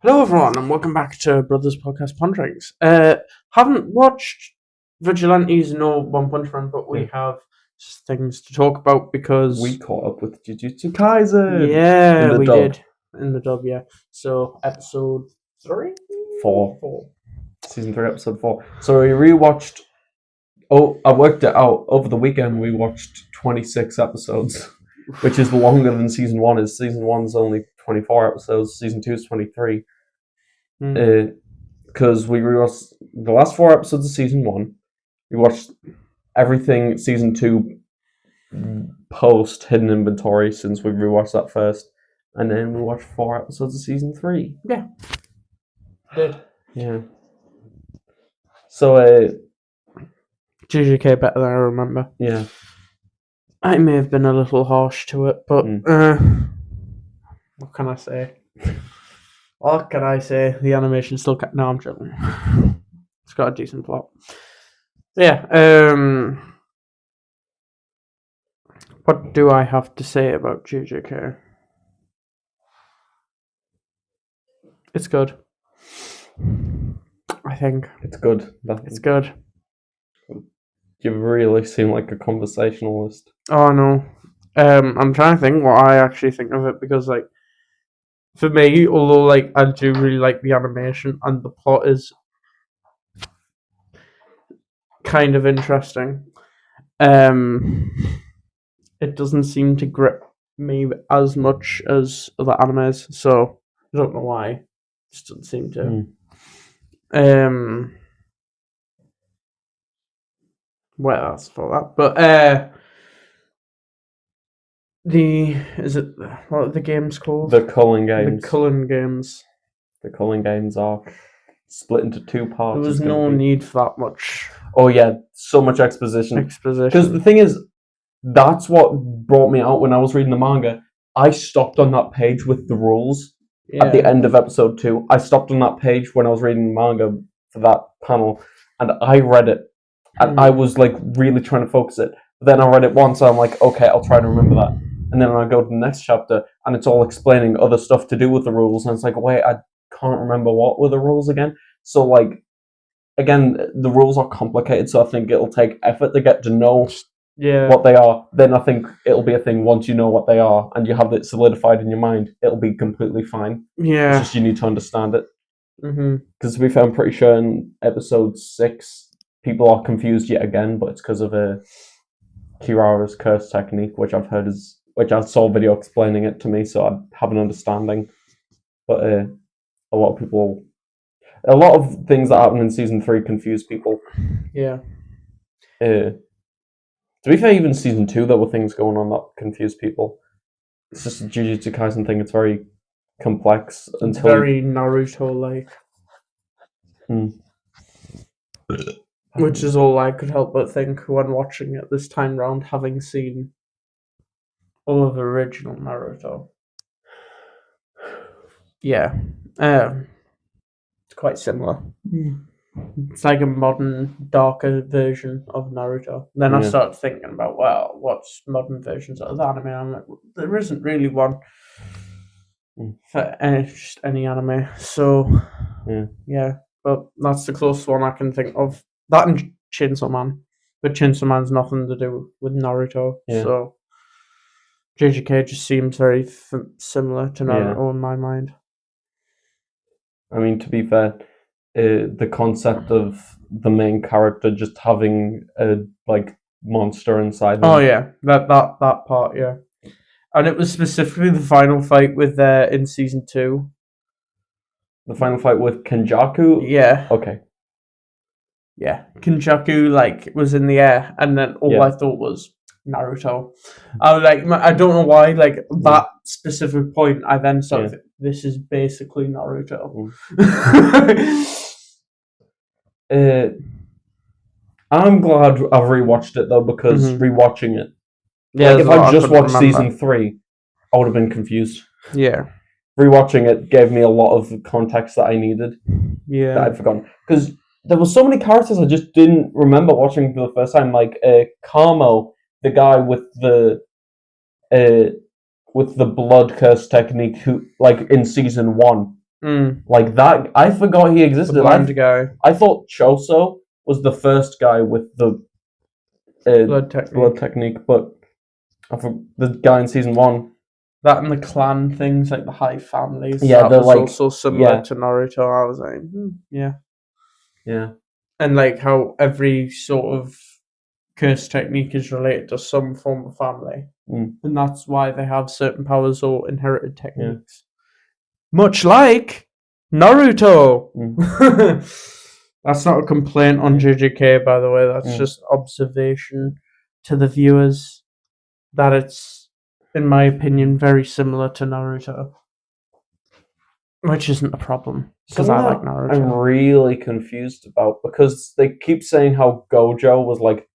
Hello, everyone, and welcome back to Brothers Podcast Ponderings. Haven't watched Vigilantes nor One Punch Man, but we have things to talk about because we caught up with JJK Kaisen. Yeah, we did in the dub. Yeah, so episode 4, season 3, episode 4. So we rewatched. Oh, I worked it out over the weekend. We watched 26 episodes, which is longer than season 1 is. Season 1's only 24 episodes. Season 2 is 23. Because we rewatched the last 4 episodes of season 1. We watched everything season 2 post Hidden Inventory since we rewatched that first, and then we watched 4 episodes of season 3. Yeah, did. Yeah. So JJK better than I remember. Yeah. I may have been a little harsh to it, but what can I say? What can I say? The animation still no, I'm joking. It's got a decent plot. Yeah. What do I have to say about JJK? It's good. I think it's good. It's good. You really seem like a conversationalist. Oh no. I'm trying to think what I actually think of it, because like, for me, although like I do really like the animation and the plot is kind of interesting, it doesn't seem to grip me as much as other animes, so I don't know why. It just doesn't seem to. What else for that? But what are the games called? The Cullen Games. The Cullen Games. The Cullen Games are split into 2 parts. There was no need for that much. Oh yeah, so much exposition. Because the thing is, that's what brought me out when I was reading the manga. I stopped on that page with the rules at the end of episode 2. I stopped on that page when I was reading the manga for that panel, and I read it. And I was like really trying to focus it. But then I read it once, and I'm like, okay, I'll try to remember that. And then I go to the next chapter, and it's all explaining other stuff to do with the rules, and it's like, wait, I can't remember what were the rules again. So like, again, the rules are complicated, so I think it'll take effort to get to know what they are. Then I think it'll be a thing once you know what they are, and you have it solidified in your mind, it'll be completely fine. Yeah. It's just you need to understand it. Because to be fair, I'm pretty sure in episode 6, people are confused yet again, but it's because of Kirara's curse technique, which I've heard is, which I saw a video explaining it to me, so I have an understanding. But a lot of things that happen in season 3 confuse people. Yeah. To be fair, even season 2, there were things going on that confused people. It's just a Jujutsu Kaisen thing. It's very complex until very Naruto-like. Which is all I could help but think when watching it this time round, having seen all of the original Naruto. Yeah. It's quite similar. It's like a modern, darker version of Naruto. Then I started thinking about, well, what's modern versions of the anime? I'm like, there isn't really one for just any anime. So, yeah. But that's the closest one I can think of. That and Chainsaw Man. But Chainsaw Man's nothing to do with Naruto. So, JJK just seems very similar to Naruto in my mind. I mean, to be fair, the concept of the main character just having a monster inside them. Oh yeah, that part, yeah. And it was specifically the final fight with in season 2. The final fight with Kenjaku? Yeah. Okay. Yeah. Kenjaku was in the air, and then all I thought was Naruto. I was like, I don't know why, that specific point, I then started this is basically Naruto. I'm glad I've rewatched it though, because rewatching it, if I just watched season 3, I would have been confused. Yeah. Rewatching it gave me a lot of context that I needed. Yeah. That I'd forgotten. Because there were so many characters I just didn't remember watching for the first time, like Carmo, the guy with the blood curse technique, who in season 1, Like that, I forgot he existed. The blind guy. I thought Choso was the first guy with the blood technique, but I thought the guy in season 1. That and the clan things, like the high families. Yeah, that was also similar to Naruto. I was like, yeah. And like how every sort of curse technique is related to some form of family, and that's why they have certain powers or inherited techniques. Much like Naruto. That's not a complaint on JJK, by the way. That's just observation to the viewers that it's, in my opinion, very similar to Naruto. Which isn't a problem, because I like Naruto. I'm really confused about, because they keep saying how Gojo was like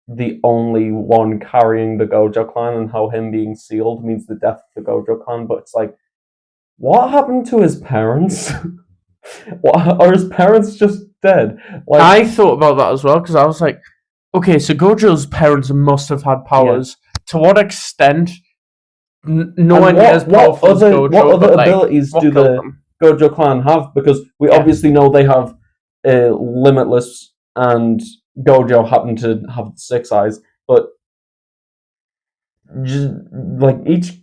the only one carrying the Gojo clan, and how him being sealed means the death of the Gojo clan, but it's like, what happened to his parents? Are his parents just dead? Like, I thought about that as well, because I was like, okay, so Gojo's parents must have had powers. Yeah. To what extent? No one as powerful as Gojo. What other abilities do the Gojo clan have? Because we obviously know they have Limitless, and Gojo happen to have 6 eyes, but just, like, each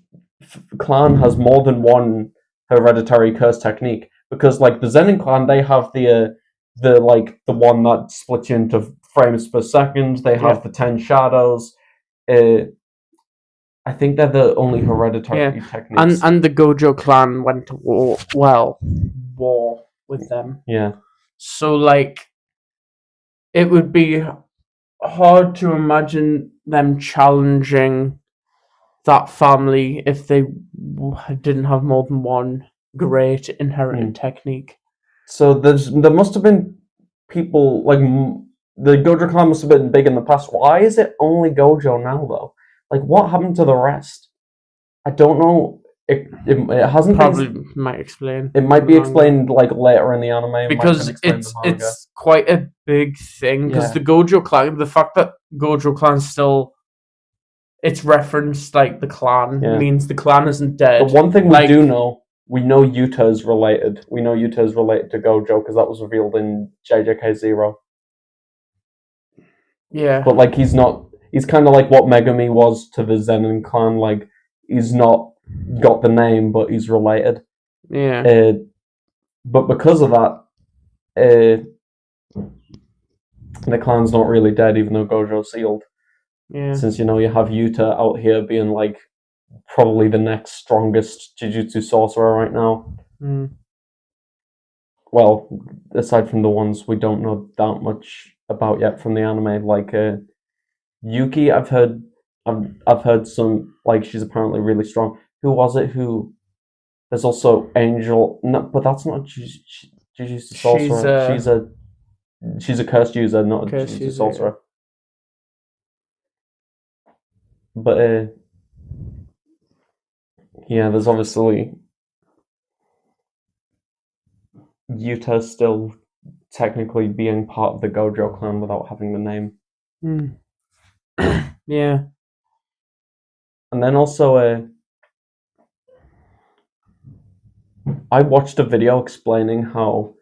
clan has more than one hereditary curse technique. Because like the Zenin clan, they have the one that splits you into frames per second. They have the 10 shadows. I think they're the only hereditary techniques. And the Gojo clan went to war with them. Yeah. So like, it would be hard to imagine them challenging that family if they didn't have more than one great inherited technique. So there must have been people, like, the Gojo clan must have been big in the past. Why is it only Gojo now, though? Like, what happened to the rest? I don't know. It hasn't probably might explain. It might be explained like later in the anime, because it's quite a big thing. Because the Gojo clan, the fact that Gojo clan still, it's referenced like the clan means the clan isn't dead. But one thing we do know. We know Yuta is related. We know Yuta is related to Gojo because that was revealed in JJK 0. Yeah. But like he's not. He's kind of like what Megumi was to the Zenin clan. Like he's not got the name, but he's related. Yeah. But because of that, the clan's not really dead, even though Gojo's sealed. Yeah. Since you have Yuta out here being like probably the next strongest Jujutsu sorcerer right now. Well, aside from the ones we don't know that much about yet from the anime, like Yuki, I've heard some, like, she's apparently really strong. Who was it? There's also Angel. No, but that's not Jujutsu sorcerer. She's a cursed user, not a Jujutsu sorcerer. But there's obviously Yuta still technically being part of the Gojo clan without having the name. Yeah. And then also, I watched a video explaining how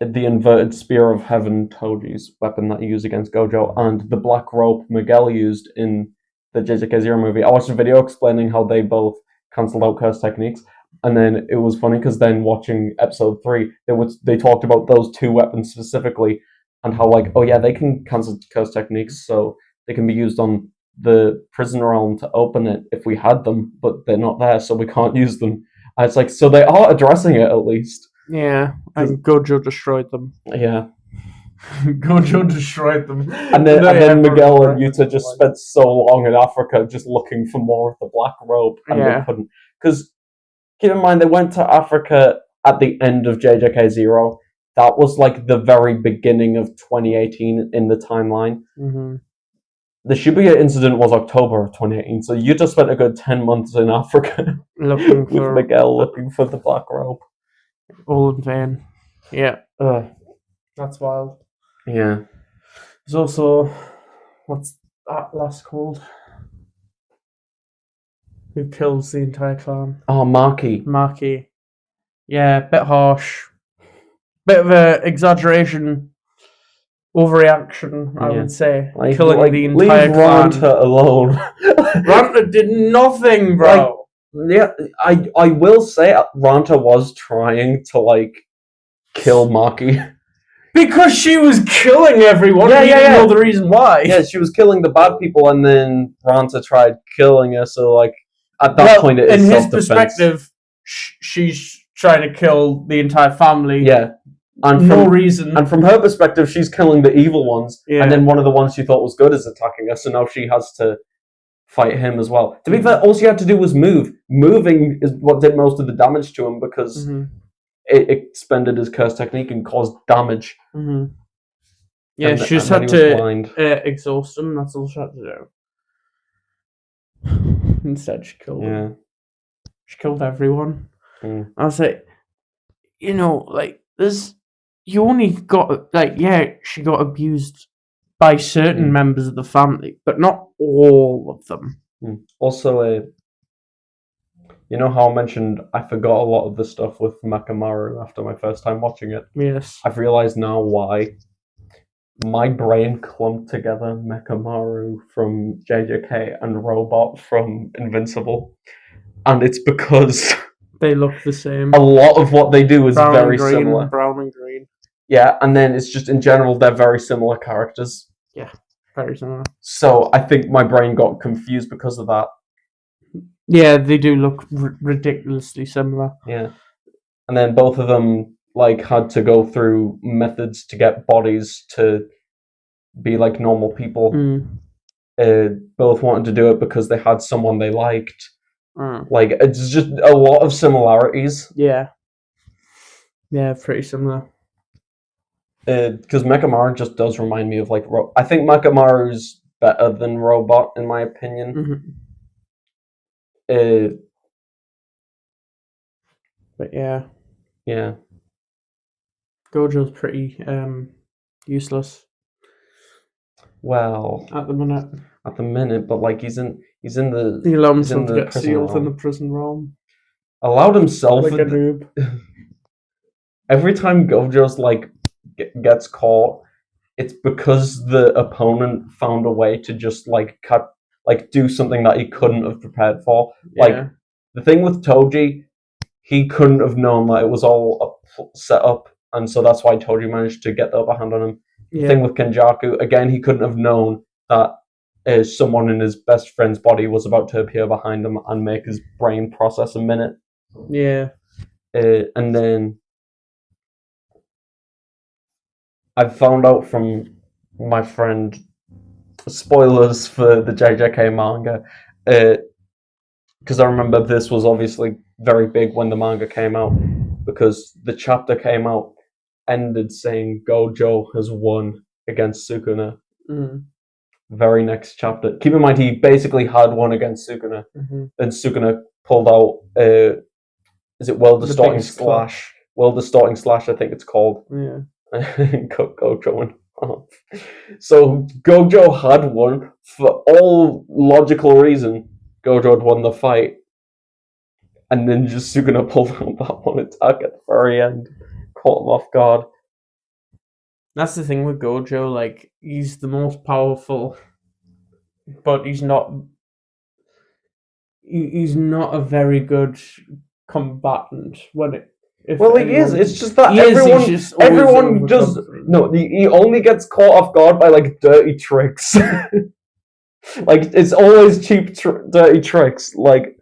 the inverted Spear of Heaven, Toji's weapon that he used against Gojo, and the black rope Miguel used in the JJK 0 movie. I watched a video explaining how they both cancelled out curse techniques, and then it was funny because then watching episode 3, they talked about those 2 weapons specifically, and how like, oh yeah, they can cancel curse techniques, so they can be used on the prison realm to open it if we had them, but they're not there, so we can't use them. And it's like, so they are addressing it at least. Yeah, and Gojo destroyed them. Yeah. Gojo destroyed them. And then Miguel and Yuta just spent so long in Africa just looking for more of the black robe, and they couldn't. Because, keep in mind, they went to Africa at the end of JJK 0. That was like the very beginning of 2018 in the timeline. Mm-hmm. The Shibuya incident was October of 2018, so Yuta spent a good 10 months in Africa looking with Miguel looking for the black robe. All in vain. Yeah. That's wild. Yeah. There's also, what's that last called? Who kills the entire clan? Oh, Maki. Yeah, a bit harsh. Bit of a exaggeration, overreaction, I would say. Like, killing the entire leave clan. Ranta alone. Ranta did nothing, bro. I will say Ranta was trying to, like, kill Maki. Because she was killing everyone. Yeah, you know the reason why. Yeah, she was killing the bad people, and then Ranta tried killing her. So, like, at that point, it is self-defense. In his perspective, she's trying to kill the entire family. Yeah, and no reason. And from her perspective, she's killing the evil ones, and then one of the ones she thought was good is attacking her. So now she has to fight him as well. To be fair, all she had to do was move. Moving is what did most of the damage to him because. It expended his curse technique and caused damage. Yeah, she just had to exhaust him. That's all she had to do. Instead, she killed him. She killed everyone. I was like, you only got she got abused by certain members of the family, but not all of them. Also, you know how I mentioned I forgot a lot of the stuff with Mechamaru after my first time watching it? Yes. I've realised now why. My brain clumped together Mechamaru from JJK and Robot from Invincible. And it's because... they look the same. A lot of what they do is very similar. Brown and green. Yeah, and then it's just in general, they're very similar characters. Yeah, very similar. So I think my brain got confused because of that. Yeah, they do look ridiculously similar. Yeah. And then both of them, like, had to go through methods to get bodies to be like normal people. Both wanted to do it because they had someone they liked. Like, it's just a lot of similarities. Yeah. Yeah, pretty similar. Because Mechamaru just does remind me of, like, I think Mechamaru's better than Robot, in my opinion. But yeah. Yeah. Gojo's pretty useless. Well, at the minute, but like he's in the he allowed himself to get sealed in the prison realm. Allowed himself like a noob. Every time Gojo's like gets caught, it's because the opponent found a way to just do something that he couldn't have prepared for. Like the thing with Toji, he couldn't have known that it was all set up, and so that's why Toji managed to get the upper hand on him. The thing with Kenjaku, again, he couldn't have known that someone in his best friend's body was about to appear behind him and make his brain process a minute. Yeah. And then I found out from my friend, spoilers for the JJK manga, because I remember this was obviously very big when the manga came out, because the chapter came out, ended saying Gojo has won against Sukuna. Very next chapter. Keep in mind, he basically had won against Sukuna. Then Sukuna pulled out, is it World Distorting Slash? World Distorting Slash, I think it's called. Yeah. Gojo went off. So Gojo had won. For all logical reason, Gojo had won the fight. And then just Sukuna pulled out that one attack at the very end. Caught him off guard. That's the thing with Gojo, like, he's the most powerful, but he's not a very good combatant when it... he is. It's just that everyone just... No, he only gets caught off guard by, like, dirty tricks. Like, it's always cheap, dirty tricks. Like...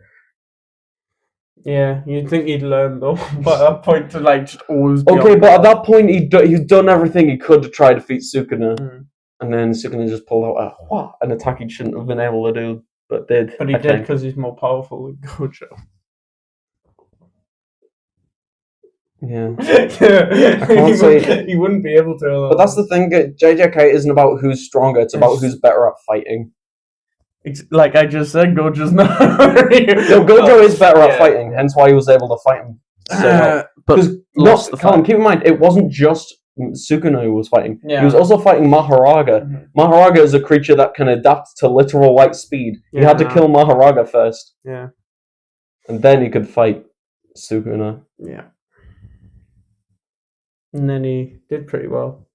Yeah, you'd think he'd learn, though, but at that point to, like, just always be okay, but at that point, he's done everything he could to try to defeat Sukuna. And then Sukuna just pulled out an attack he shouldn't have been able to do, but did. But he did because he's more powerful than Gojo. Yeah. I can't say... He wouldn't be able to. But that's the thing, JJK isn't about who's stronger, it's about who's better at fighting. Like I just said, Gojo's not. No, Gojo is better at fighting, hence why he was able to fight him so well. But keep in mind, it wasn't just Sukuna who was fighting. Yeah. He was also fighting Maharaga. Maharaga is a creature that can adapt to literal light speed. He had to kill Maharaga first. Yeah. And then he could fight Sukuna. Yeah. And then he did pretty well.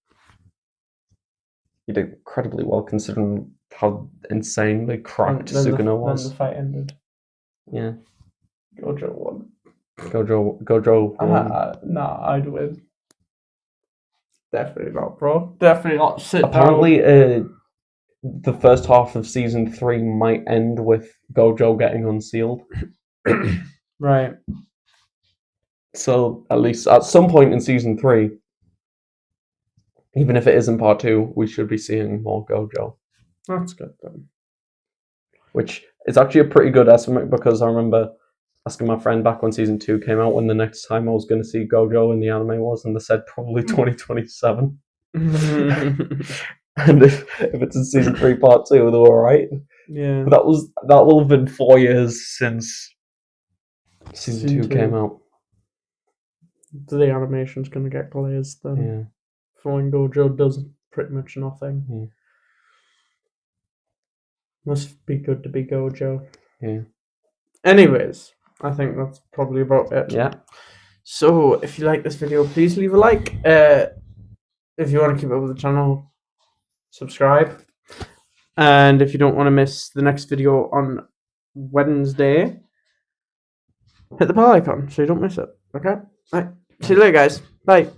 He did incredibly well considering how insanely cracked Sugano was. Then the fight ended. Yeah. Gojo won. Gojo won. Nah, I'd win. Definitely not, bro. Definitely not. Apparently, the first half of season 3 might end with Gojo getting unsealed. Right. So, at least at some point in season 3, even if it isn't part 2, we should be seeing more Gojo. That's good then. Which is actually a pretty good estimate because I remember asking my friend back when season 2 came out when the next time I was going to see Gojo in the anime was, and they said probably 2027. And if it's in season 3 part 2, they were right. Yeah. But that will have been 4 years since season 2 came out. The animation's going to get glazed then. Yeah. Flying Gojo does pretty much nothing. Yeah. Must be good to be Gojo. Yeah. Anyways, I think that's probably about it. Yeah. So, if you like this video, please leave a like. If you want to keep up with the channel, subscribe. And if you don't want to miss the next video on Wednesday, hit the bell icon so you don't miss it. Okay? Right. See you later, guys. Bye.